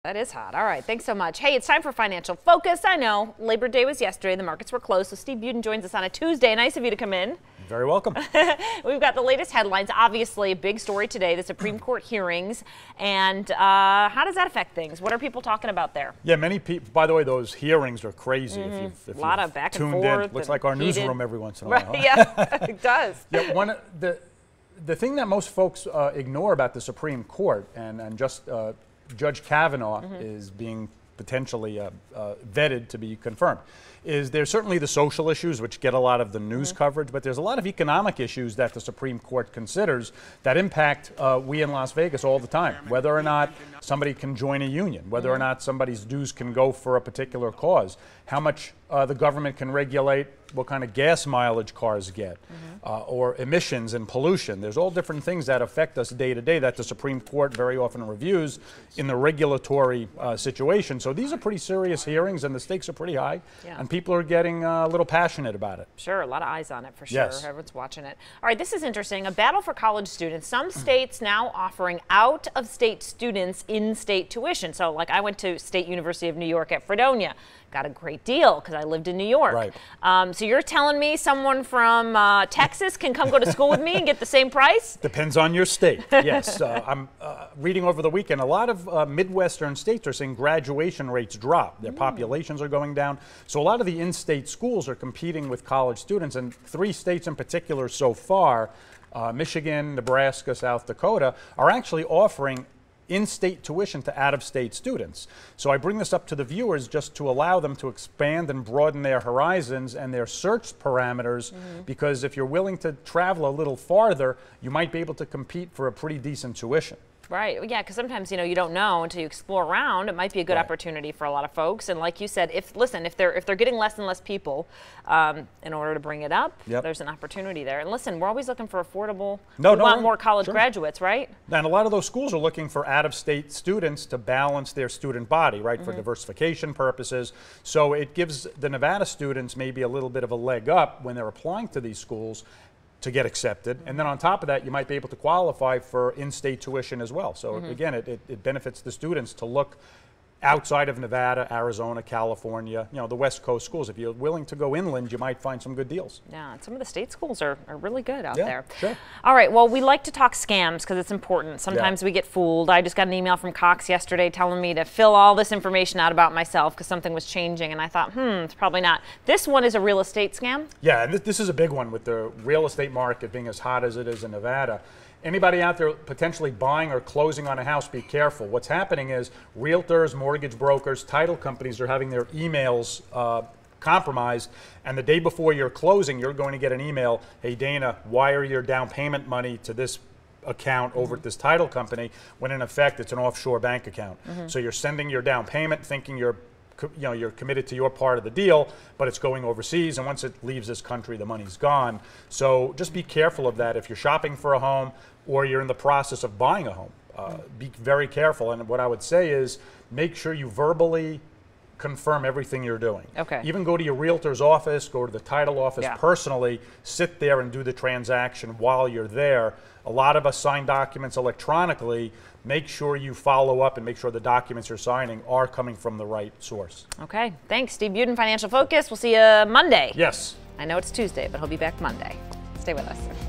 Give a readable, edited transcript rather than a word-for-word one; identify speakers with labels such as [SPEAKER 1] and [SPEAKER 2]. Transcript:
[SPEAKER 1] That is hot. All right, thanks so much. Hey, it's time for Financial Focus. I know Labor Day was yesterday. The markets were closed, so Steve Budin joins us on a Tuesday. Nice of you to come in.
[SPEAKER 2] Very welcome.
[SPEAKER 1] We've got the latest headlines. Obviously, a big story today, the Supreme Court hearings. And how does that affect things? What are people talking about there?
[SPEAKER 2] Yeah, many people, by the way, those hearings are crazy. If
[SPEAKER 1] a lot of back and
[SPEAKER 2] tuned
[SPEAKER 1] forth.
[SPEAKER 2] In, looks like our
[SPEAKER 1] heated.
[SPEAKER 2] newsroom every once in a while.
[SPEAKER 1] Right, yeah, it does.
[SPEAKER 2] Yeah, the thing that most folks ignore about the Supreme Court and just Judge Kavanaugh is being potentially vetted to be confirmed, is there's certainly the social issues which get a lot of the news coverage, but there's a lot of economic issues that the Supreme Court considers that impact we in Las Vegas all the time, whether or not somebody can join a union, whether or not somebody's dues can go for a particular cause, how much the government can regulate what kind of gas mileage cars get, or emissions and pollution. There's all different things that affect us day to day that the Supreme Court very often reviews in the regulatory situation. So these are pretty serious hearings and the stakes are pretty high, and people are getting a little passionate about it.
[SPEAKER 1] Sure, a lot of eyes on it for sure.
[SPEAKER 2] Yes.
[SPEAKER 1] Everyone's watching it. All right, this is interesting. A battle for college students. Some states now offering out-of-state students in-state tuition. So like I went to State University of New York at Fredonia. Got a great deal because I lived in New York.
[SPEAKER 2] Right.
[SPEAKER 1] So you're telling me someone from Texas can come go to school with me and get the same price?
[SPEAKER 2] Depends on your state. Yes. I'm reading over the weekend, a lot of Midwestern states are seeing graduation rates drop. Their populations are going down. So a lot of the in-state schools are competing with college students, and 3 states in particular so far, Michigan, Nebraska, South Dakota, are actually offering in-state tuition to out-of-state students. So I bring this up to the viewers just to allow them to expand and broaden their horizons and their search parameters, because if you're willing to travel a little farther, you might be able to compete for a pretty decent tuition.
[SPEAKER 1] Right. Yeah, because sometimes, you don't know until you explore around. It might be a good opportunity for a lot of folks. And like you said, if they're getting less and less people in order to bring it up, there's an opportunity there. And listen, we're always looking for affordable. We want more college graduates, right?
[SPEAKER 2] And a lot of those schools are looking for out-of-state students to balance their student body, right, for diversification purposes. So it gives the Nevada students maybe a little bit of a leg up when they're applying to these schools to get accepted. And then on top of that, you might be able to qualify for in-state tuition as well. So again, it benefits the students to look outside of Nevada, Arizona, California, the West Coast schools. If you're willing to go inland, you might find some good deals.
[SPEAKER 1] Yeah, and some of the state schools are really good out there.
[SPEAKER 2] Sure.
[SPEAKER 1] All right, well, we like to talk scams because it's important. Sometimes we get fooled. I just got an email from Cox yesterday telling me to fill all this information out about myself because something was changing, and I thought, it's probably not. This one is a real estate scam?
[SPEAKER 2] Yeah, and this is a big one with the real estate market being as hot as it is in Nevada. Anybody out there potentially buying or closing on a house, be careful. What's happening is realtors, mortgage brokers, title companies are having their emails compromised, and the day before you're closing, you're going to get an email, hey Dana, wire your down payment money to this account over at this title company, when in effect it's an offshore bank account. So you're sending your down payment thinking you're committed to your part of the deal, but it's going overseas, and once it leaves this country, the money's gone. So just be careful of that. If you're shopping for a home or you're in the process of buying a home, be very careful. And what I would say is make sure you verbally confirm everything you're doing.
[SPEAKER 1] Okay.
[SPEAKER 2] Even go to your realtor's office, go to the title office personally, sit there and do the transaction while you're there. A lot of us sign documents electronically. Make sure you follow up and make sure the documents you're signing are coming from the right source.
[SPEAKER 1] Okay, thanks. Steve Budin, Financial Focus. We'll see you Monday.
[SPEAKER 2] Yes.
[SPEAKER 1] I know it's Tuesday, but he'll be back Monday. Stay with us.